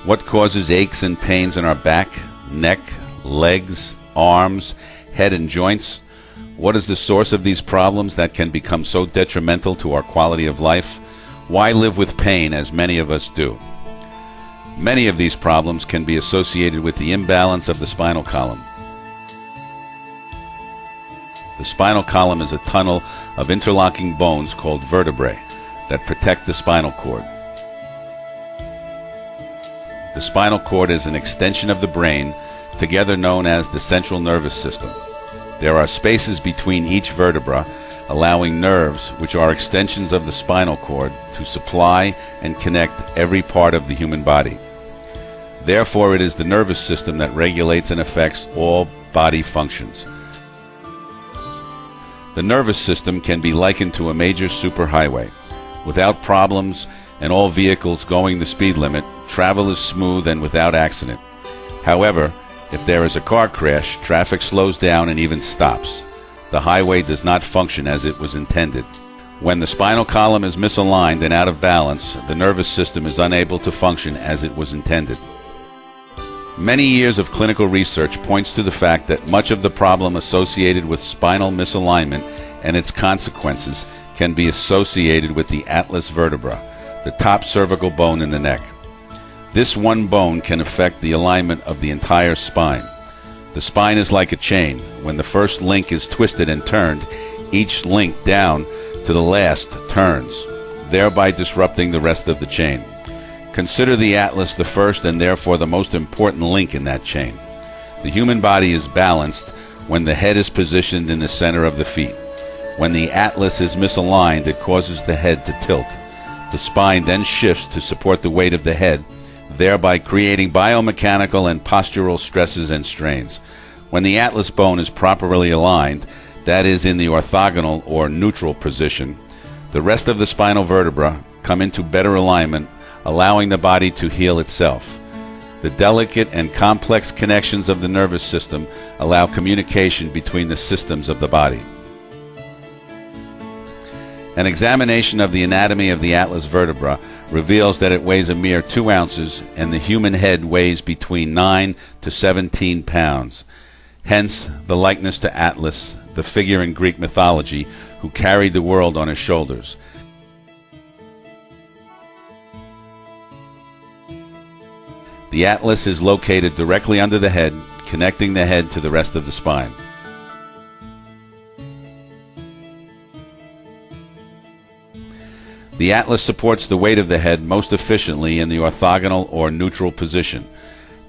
What causes aches and pains in our back, neck, legs, arms, head, and joints? What is the source of these problems that can become so detrimental to our quality of life? Why live with pain as many of us do? Many of these problems can be associated with the imbalance of the spinal column. The spinal column is a tunnel of interlocking bones called vertebrae that protect the spinal cord. The spinal cord is an extension of the brain, together known as the central nervous system. There are spaces between each vertebra, allowing nerves, which are extensions of the spinal cord, to supply and connect every part of the human body. Therefore, it is the nervous system that regulates and affects all body functions. The nervous system can be likened to a major superhighway. Without problems and all vehicles going the speed limit, travel is smooth and without accident. However, if there is a car crash, traffic slows down and even stops. The highway does not function as it was intended. When the spinal column is misaligned and out of balance, the nervous system is unable to function as it was intended. Many years of clinical research points to the fact that much of the problem associated with spinal misalignment and its consequences can be associated with the atlas vertebra, the top cervical bone in the neck. This one bone can affect the alignment of the entire spine. The spine is like a chain. When the first link is twisted and turned, each link down to the last turns, thereby disrupting the rest of the chain. Consider the atlas the first and therefore the most important link in that chain. The human body is balanced when the head is positioned in the center of the feet. When the atlas is misaligned, it causes the head to tilt. The spine then shifts to support the weight of the head, thereby creating biomechanical and postural stresses and strains. When the atlas bone is properly aligned, that is in the orthogonal or neutral position, the rest of the spinal vertebra come into better alignment, allowing the body to heal itself. The delicate and complex connections of the nervous system allow communication between the systems of the body. An examination of the anatomy of the atlas vertebra reveals that it weighs a mere 2 ounces and the human head weighs between 9 to 17 pounds. Hence the likeness to Atlas, the figure in Greek mythology who carried the world on his shoulders. The atlas is located directly under the head, connecting the head to the rest of the spine. The atlas supports the weight of the head most efficiently in the orthogonal or neutral position.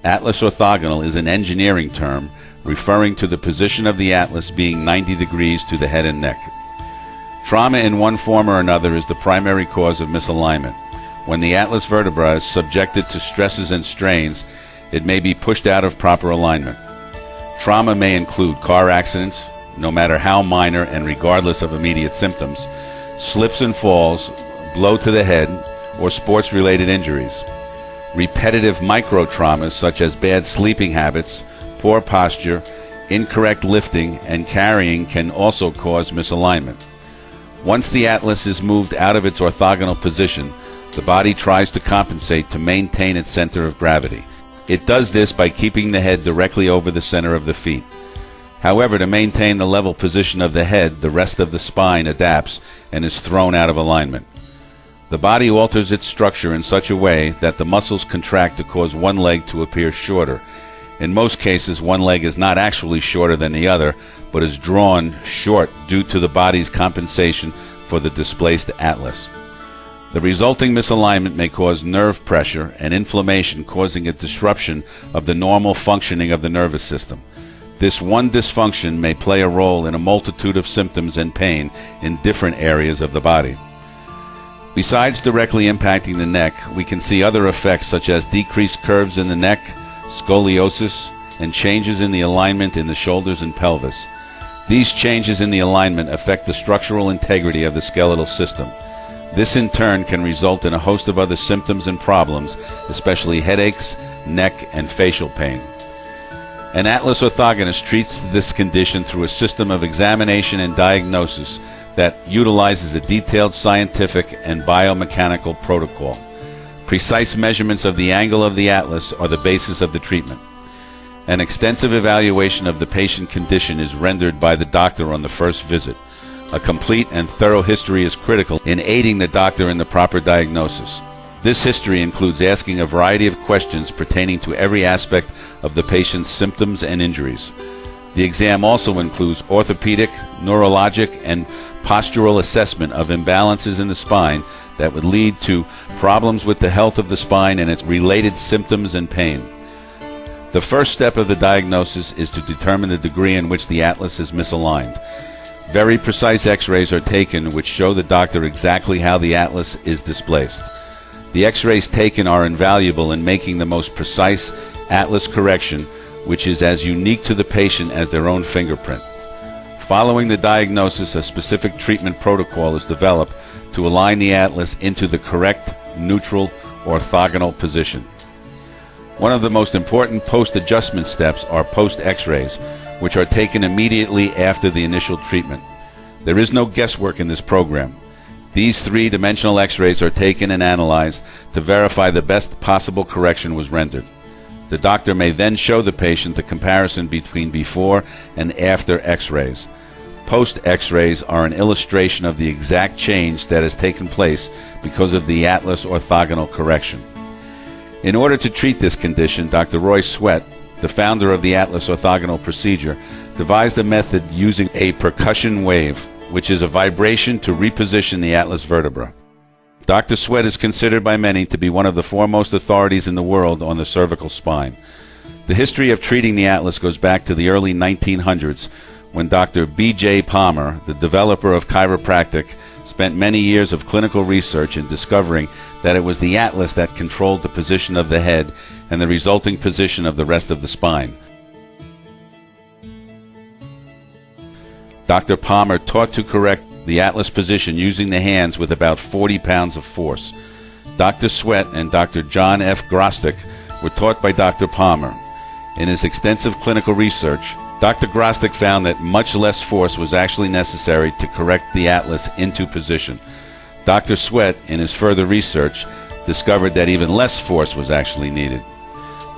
Atlas orthogonal is an engineering term referring to the position of the atlas being 90 degrees to the head and neck. Trauma in one form or another is the primary cause of misalignment. When the atlas vertebra is subjected to stresses and strains, it may be pushed out of proper alignment. Trauma may include car accidents, no matter how minor and regardless of immediate symptoms, slips and falls, blow to the head, or sports-related injuries. Repetitive micro-traumas such as bad sleeping habits, poor posture, incorrect lifting, and carrying can also cause misalignment. Once the atlas is moved out of its orthogonal position, the body tries to compensate to maintain its center of gravity. It does this by keeping the head directly over the center of the feet. However, to maintain the level position of the head, the rest of the spine adapts and is thrown out of alignment. The body alters its structure in such a way that the muscles contract to cause one leg to appear shorter. In most cases, one leg is not actually shorter than the other, but is drawn short due to the body's compensation for the displaced atlas. The resulting misalignment may cause nerve pressure and inflammation, causing a disruption of the normal functioning of the nervous system. This one dysfunction may play a role in a multitude of symptoms and pain in different areas of the body. Besides directly impacting the neck, we can see other effects such as decreased curves in the neck, scoliosis, and changes in the alignment in the shoulders and pelvis. These changes in the alignment affect the structural integrity of the skeletal system. This in turn can result in a host of other symptoms and problems, especially headaches, neck, and facial pain. An atlas orthogonist treats this condition through a system of examination and diagnosis that utilizes a detailed scientific and biomechanical protocol. Precise measurements of the angle of the atlas are the basis of the treatment. An extensive evaluation of the patient condition is rendered by the doctor on the first visit. A complete and thorough history is critical in aiding the doctor in the proper diagnosis. This history includes asking a variety of questions pertaining to every aspect of the patient's symptoms and injuries. The exam also includes orthopedic, neurologic, and postural assessment of imbalances in the spine that would lead to problems with the health of the spine and its related symptoms and pain. The first step of the diagnosis is to determine the degree in which the atlas is misaligned. Very precise x-rays are taken which show the doctor exactly how the atlas is displaced. The x-rays taken are invaluable in making the most precise atlas correction, which is as unique to the patient as their own fingerprint. Following the diagnosis, a specific treatment protocol is developed to align the atlas into the correct neutral orthogonal position. One of the most important post-adjustment steps are post-x-rays, which are taken immediately after the initial treatment. There is no guesswork in this program. These three-dimensional x-rays are taken and analyzed to verify the best possible correction was rendered. The doctor may then show the patient the comparison between before and after x-rays. Post-x-rays are an illustration of the exact change that has taken place because of the atlas orthogonal correction. In order to treat this condition, Dr. Roy Sweat, the founder of the atlas orthogonal procedure, devised a method using a percussion wave, which is a vibration to reposition the atlas vertebra. Dr. Sweat is considered by many to be one of the foremost authorities in the world on the cervical spine. The history of treating the atlas goes back to the early 1900s, when Dr. B.J. Palmer, the developer of chiropractic, spent many years of clinical research in discovering that it was the atlas that controlled the position of the head and the resulting position of the rest of the spine. Dr. Palmer taught to correct the atlas position using the hands with about 40 pounds of force. Dr. Sweat and Dr. John F. Grostek were taught by Dr. Palmer. In his extensive clinical research, Dr. Grostek found that much less force was actually necessary to correct the atlas into position. Dr. Sweat, in his further research, discovered that even less force was actually needed.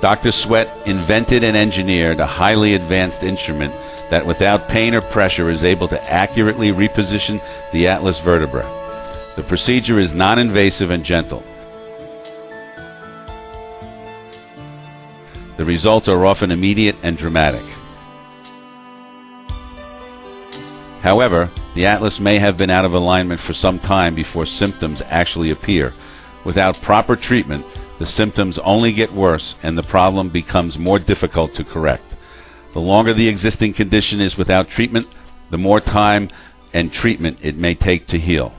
Dr. Sweat invented and engineered a highly advanced instrument that without pain or pressure is able to accurately reposition the atlas vertebra. The procedure is non-invasive and gentle. The results are often immediate and dramatic. However, the atlas may have been out of alignment for some time before symptoms actually appear. Without proper treatment, the symptoms only get worse and the problem becomes more difficult to correct. The longer the existing condition is without treatment, the more time and treatment it may take to heal.